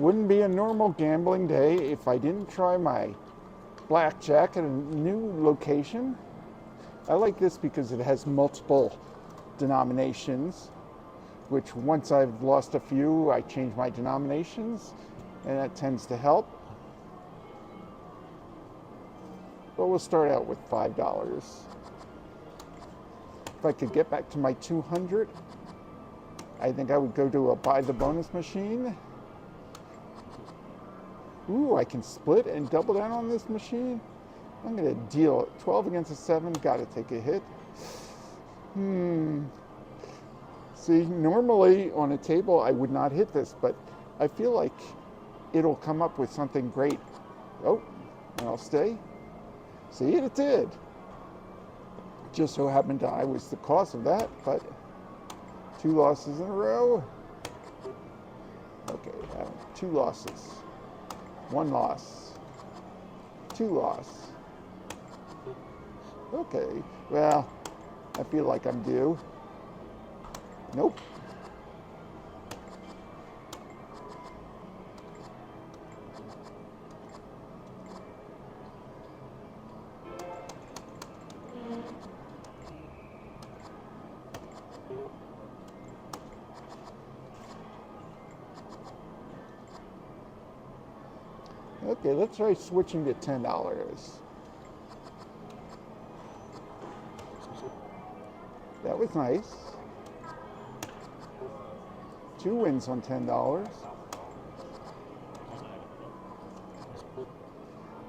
wouldn't be a normal gambling day if I didn't try my blackjack at a new location. I like this because it has multiple denominations, which once I've lost a few, I change my denominations, and that tends to help. But we'll start out with $5. If I could get back to my 200, I think I would go to a buy the bonus machine. Ooh, I can split and double down on this machine. I'm going to deal 12 against a 7. Got to take a hit. See, normally on a table I would not hit this, but I feel like it'll come up with something great. Oh, and I'll stay. See, it did. Just so happened I was the cause of that, but 2 losses in a row. Okay, 2 losses. 1 loss. 2 loss. Okay, well, I feel like I'm due. Nope. Okay, let's try switching to $10. That was nice. 2 wins on $10.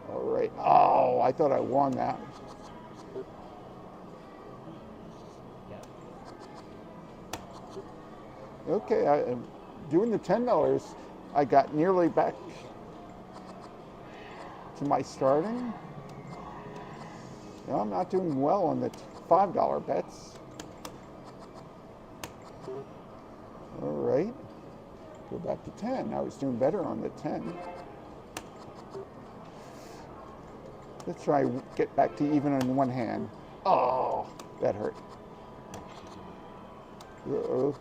All right. Oh, I thought I won that. Okay, doing the $10, I got nearly back to my starting. Well, I'm not doing well on the $5 bets. All right, go back to 10. I was doing better on the 10. Let's try get back to even on one hand. Oh, that hurt. Uh-oh.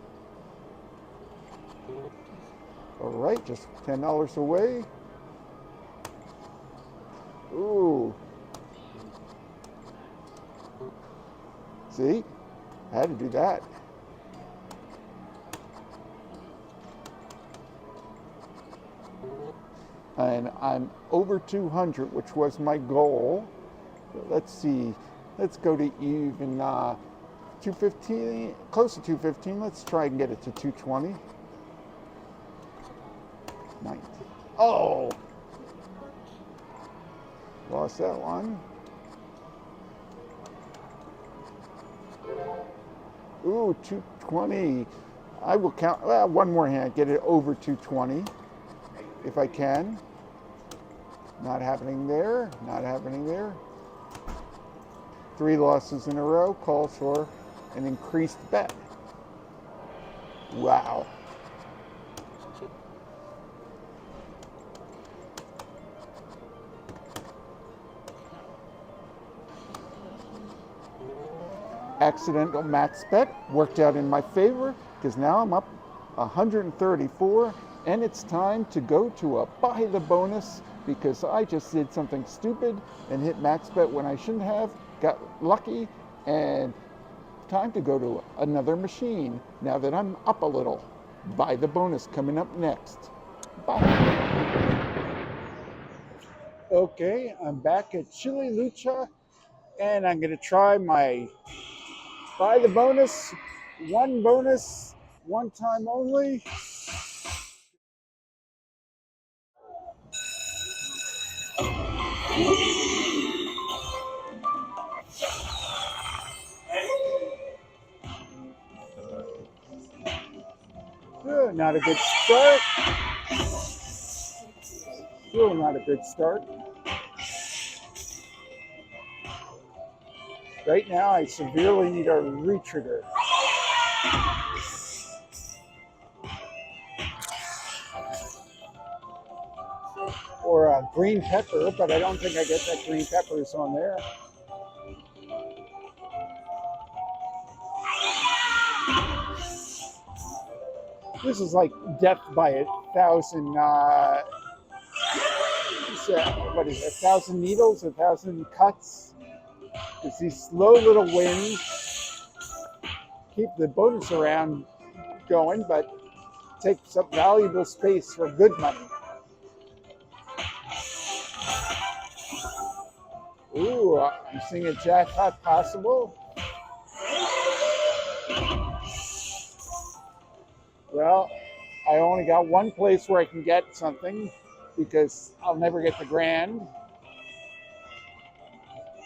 All right, just $10 away. Ooh. See, I had to do that. And I'm over 200, which was my goal. Let's see. Let's go to even 215, close to 215. Let's try and get it to 220. 90. Oh! Lost that one. Ooh, 220. I will count, one more hand, get it over 220 if I can. Not happening there, not happening there. 3 losses in a row calls for an increased bet. Wow. Accidental max bet worked out in my favor because now I'm up 134 and it's time to go to a buy the bonus because I just did something stupid and hit max bet when I shouldn't have, got lucky, and time to go to another machine now that I'm up a little. Buy the bonus coming up next. Bye. Okay, I'm back at Chili Lucha and I'm going to try my buy the bonus, one time only. Not a good start. Still not a good start. Right now, I severely need a retrigger. Or a green pepper, but I don't think I get that green peppers on there. This is like death by 1,000. What is it? 1,000 needles, 1,000 cuts. It's these slow little wins keep the bonus around going, but takes up valuable space for good money. Ooh, I'm seeing a jackpot possible. Well, I only got one place where I can get something because I'll never get the grand.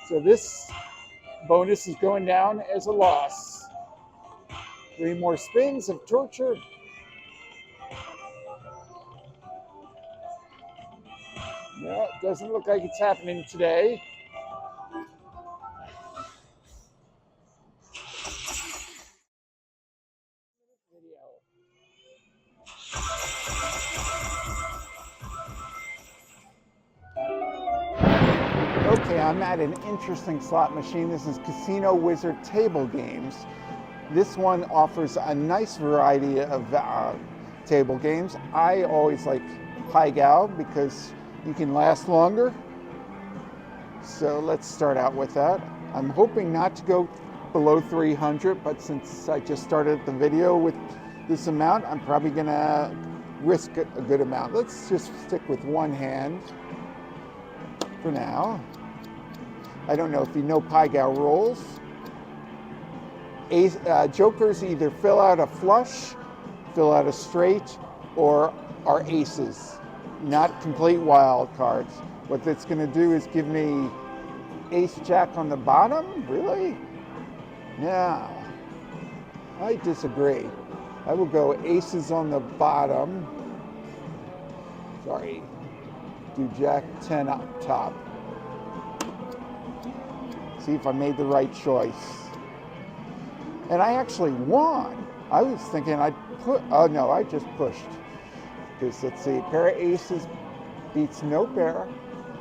So this bonus is going down as a loss. 3 more spins of torture. No, it doesn't look like it's happening today. Okay, I'm at an interesting slot machine. This is Casino Wizard Table Games. This one offers a nice variety of table games. I always like Pai Gow because you can last longer. So let's start out with that. I'm hoping not to go below 300, but since I just started the video with this amount, I'm probably gonna risk a good amount. Let's just stick with one hand for now. I don't know if you know Pai Gow rules. Jokers either fill out a flush, fill out a straight, or are aces, not complete wild cards. What that's going to do is give me ace jack on the bottom? Really? Yeah, I disagree. I will go aces on the bottom. Sorry, do jack 10 up top. See if I made the right choice. And I actually won. I was thinking I'd put, oh no, I just pushed. Because let's see, pair of aces beats no pair.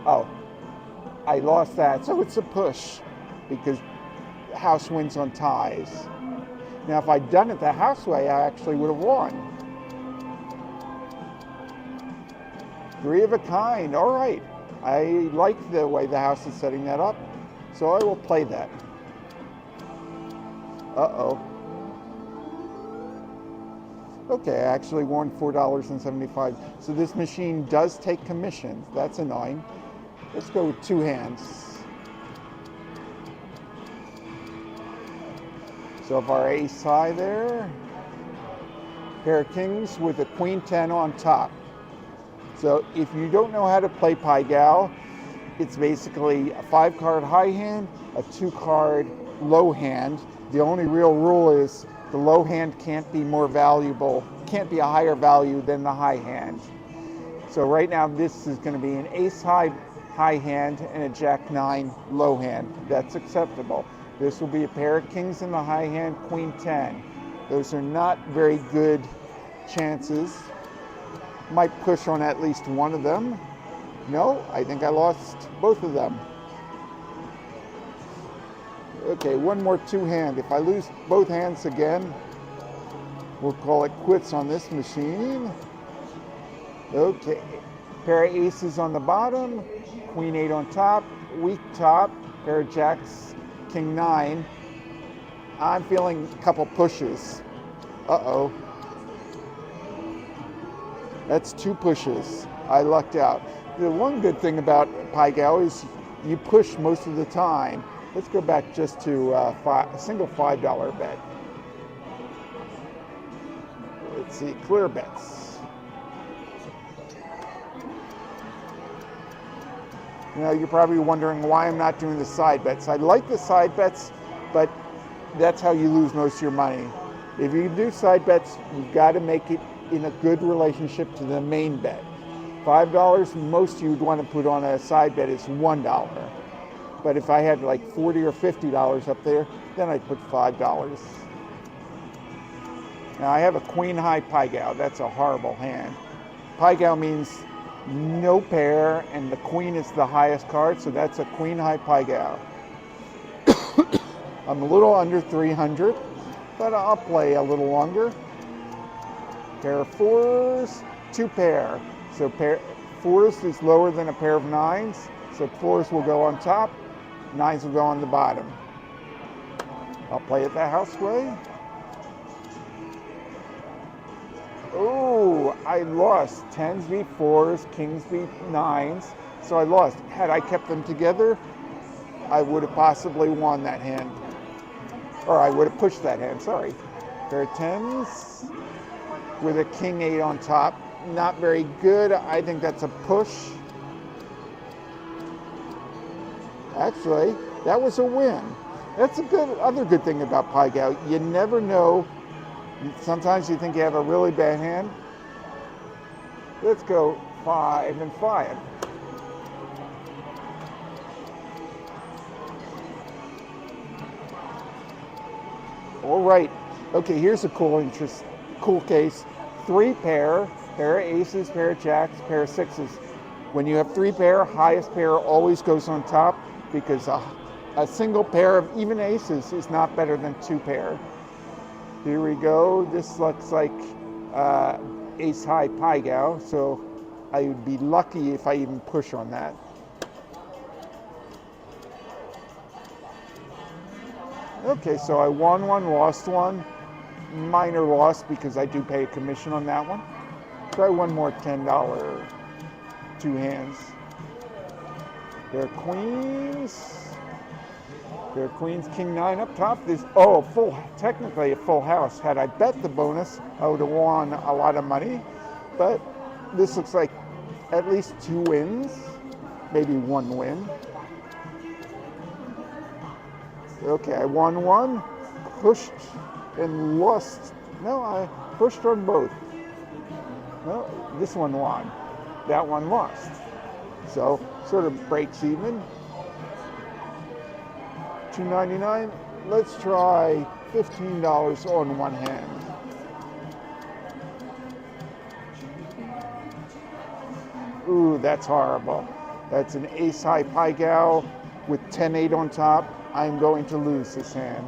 Oh, I lost that, so it's a push because house wins on ties. Now if I'd done it the house way, I actually would have won. 3 of a kind, all right. I like the way the house is setting that up, so I will play that. Uh-oh. Okay, I actually won $4.75. So this machine does take commissions. That's annoying. Let's go with 2 hands. So if our ace high there, pair of kings with a queen 10 on top. So if you don't know how to play Pai Gow, it's basically a 5-card high hand, a 2-card low hand. The only real rule is the low hand can't be more valuable, can't be a higher value than the high hand. So right now this is going to be an ace high hand and a jack 9 low hand. That's acceptable. This will be a pair of kings in the high hand, queen 10. Those are not very good chances. Might push on at least one of them. No, I think I lost both of them. Okay, one more 2-hand. If I lose both hands again, we'll call it quits on this machine. Okay, pair of aces on the bottom, queen 8 on top, weak top, pair of jacks, king 9. I'm feeling a couple pushes. Uh-oh. That's 2 pushes. I lucked out. The one good thing about Pai Gow is you push most of the time. Let's go back just to a single $5 bet. Let's see, clear bets. Now you're probably wondering why I'm not doing the side bets. I like the side bets, but that's how you lose most of your money. If you do side bets, you've got to make it in a good relationship to the main bet. $5, most you'd want to put on a side bet is $1. But if I had like $40 or $50 up there, then I'd put $5. Now I have a queen high Pai Gow. That's a horrible hand. Pai Gow means no pair, and the queen is the highest card, so that's a queen high Pai Gow. I'm a little under 300, but I'll play a little longer. Pair of fours, two pair. So fours is lower than a pair of nines, so fours will go on top, nines will go on the bottom. I'll play it the house way. Oh, I lost. Tens beat fours, kings beat nines, so I lost. Had I kept them together, I would have possibly won that hand. Or I would have pushed that hand, sorry. Pair of tens with a king eight on top. Not very good. I think that's a push. Actually, that was a win. That's a other good thing about Pai Gow. You never know. Sometimes you think you have a really bad hand. Let's go 5 and 5. All right. Okay, here's a cool case. 3 pair of aces, pair of jacks, pair of sixes. When you have 3 pair, highest pair always goes on top because a single pair of even aces is not better than 2 pair. Here we go. This looks like ace high Pai Gow, so I would be lucky if I even push on that. Okay, so I won one, lost one. Minor loss because I do pay a commission on that one. Try one more $10, 2 hands. Pair of queens. Pair of queens, king 9 up top. Technically a full house. Had I bet the bonus, I would have won a lot of money. But this looks like at least 2 wins, maybe 1 win. Okay, I won one, pushed and lost. No, I pushed on both. No, this one won. That one lost. So sort of breaks even. $2.99. Let's try $15 on one hand. Ooh, that's horrible. That's an ace high Pai Gow with 10-8 on top. I'm going to lose this hand.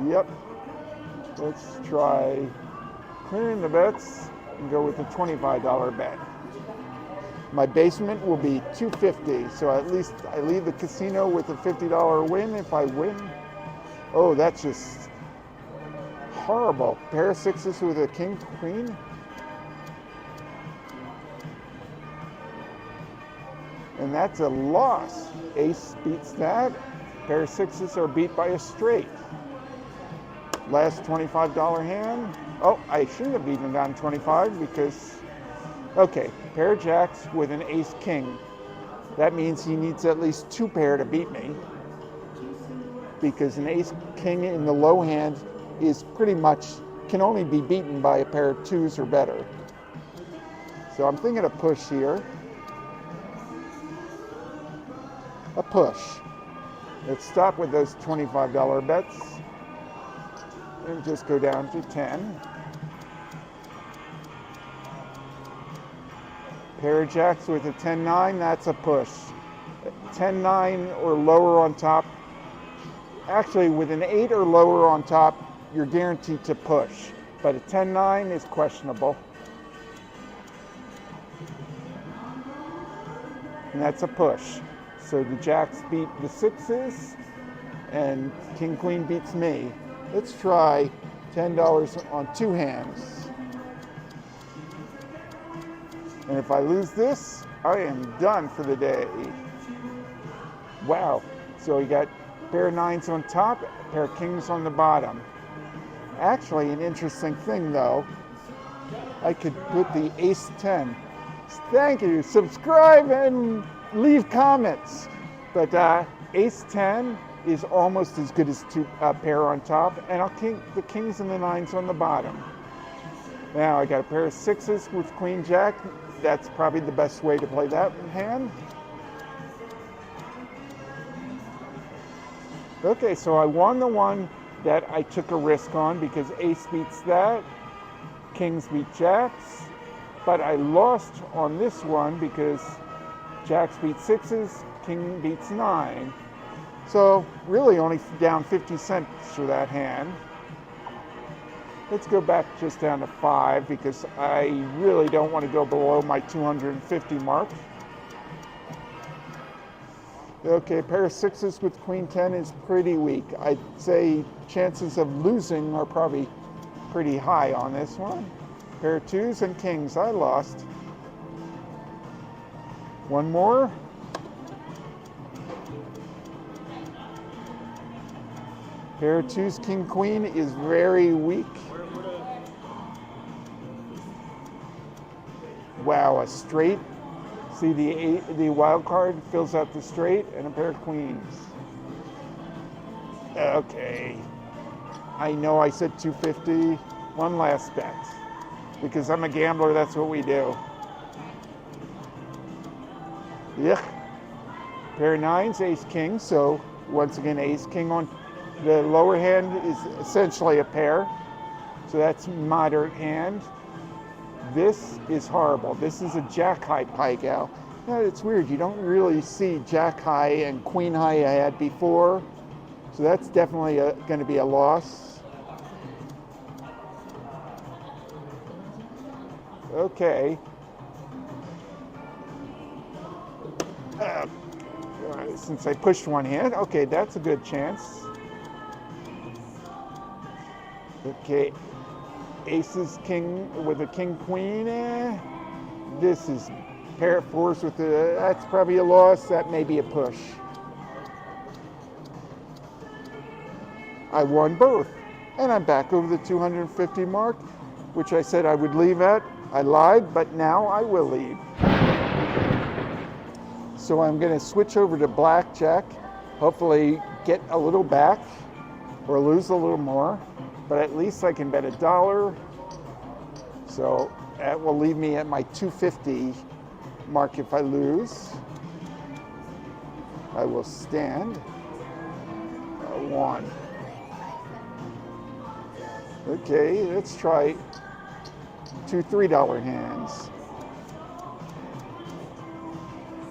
Yep. Let's try clearing the bets and go with a $25 bet. My basement will be $250, so at least I leave the casino with a $50 win if I win. Oh, that's just horrible. Pair of sixes with a king, queen. And that's a loss. Ace beats that. Pair of sixes are beat by a straight. Last $25 hand. Oh, I shouldn't have even gotten 25 because, okay, pair of jacks with an ace king. That means he needs at least 2 pair to beat me because an ace king in the low hand is pretty much, can only be beaten by a pair of 2s or better. So I'm thinking a push here. A push. Let's stop with those $25 bets and just go down to 10. Pair of jacks with a 10-9, that's a push. 10-9 or lower on top. Actually, with an 8 or lower on top, you're guaranteed to push. But a 10-9 is questionable. And that's a push. So the jacks beat the sixes, and king queen beats me. Let's try $10 on 2 hands. And if I lose this, I am done for the day. Wow. So we got a pair of 9s on top, a pair of kings on the bottom. Actually, an interesting thing though, I could put the ace 10. Thank you. Subscribe and leave comments. But ace 10 is almost as good as 2 pair on top, and I'll king the kings and the 9s on the bottom. Now I got a pair of 6s with queen jack. That's probably the best way to play that hand. Okay, so I won the one that I took a risk on because ace beats that, kings beat jacks, but I lost on this one because jacks beat 6s, king beats 9. So really only down 50 cents for that hand. Let's go back just down to 5 because I really don't want to go below my 250 mark. Okay, pair of 6s with queen 10 is pretty weak. I'd say chances of losing are probably pretty high on this one. Pair of 2s and kings, I lost. One more. Pair of 2s, king, queen is very weak. Wow, a straight. See, the wild card fills out the straight and a pair of queens. Okay. I know I said 250. One last bet. Because I'm a gambler, that's what we do. Yuck. Pair of 9s, ace, king. So once again, ace, king on the lower hand is essentially a pair. So that's moderate hand. This is horrible. This is a jack-high pike out. Now, it's weird. You don't really see jack-high and queen-high I had before. So that's definitely going to be a loss. Okay. Since I pushed one hand, okay, that's a good chance. Okay. Aces, king with a king, queen. This is pair of 4s with the, that's probably a loss. That may be a push. I won both. And I'm back over the 250 mark, which I said I would leave at. I lied, but now I will leave. So I'm going to switch over to blackjack, hopefully get a little back or lose a little more, but at least I can bet $1. So that will leave me at my 250 mark if I lose. I will stand. 1. Okay, let's try 2 $3 hands.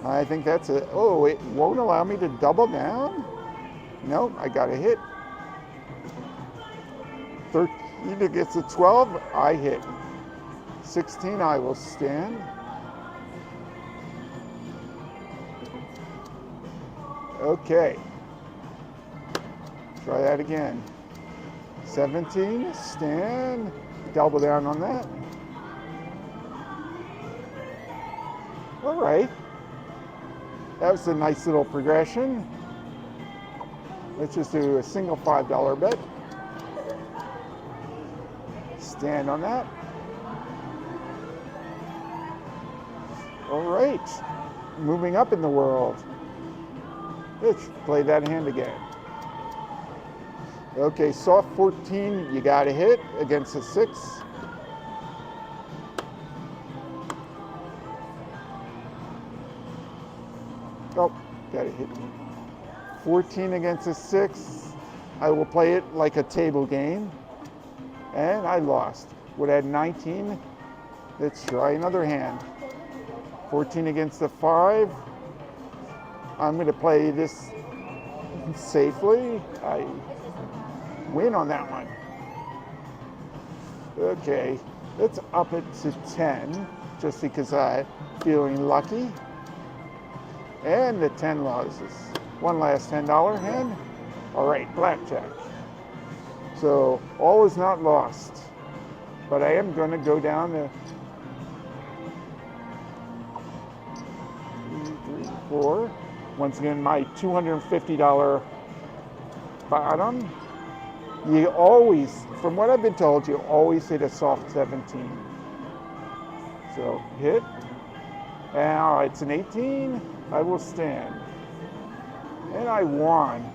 I think that's it. Oh, it won't allow me to double down? Nope, I got a hit. 13 gets a 12, I hit. 16, I will stand. Okay. Try that again. 17, stand. Double down on that. All right. That was a nice little progression. Let's just do a single $5 bet. Stand on that. All right. Moving up in the world. Let's play that hand again. Okay, soft 14, you got a hit against a 6. Oh, got a hit. 14 against a 6. I will play it like a table game. And I lost. Would add 19. Let's try another hand. 14 against a 5. I'm going to play this safely. I win on that one. Okay, let's up it to 10, just because I'm feeling lucky. And the 10 losses. One last $10 hand. All right, blackjack. So all is not lost, but I am going to go down to 2, 3, 4. Once again, my $250 bottom. You always, from what I've been told, you always hit a soft 17. So hit. Now it's an 18. I will stand. And I won.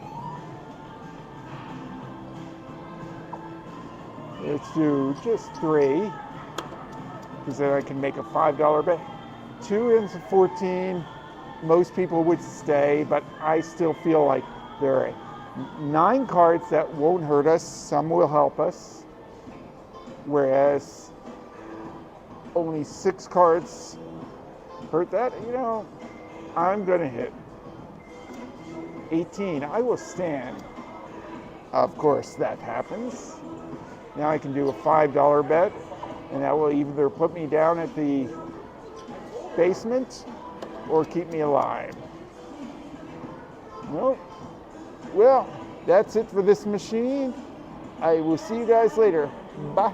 Let's do just 3, because then I can make a $5 bet. 2 into 14. Most people would stay, but I still feel like there are 9 cards that won't hurt us. Some will help us. Whereas only 6 cards hurt that. You know, I'm going to hit. 18. I will stand. Of course, that happens. Now I can do a $5 bet, and that will either put me down at the basement or keep me alive. Well, that's it for this machine. I will see you guys later. Bye.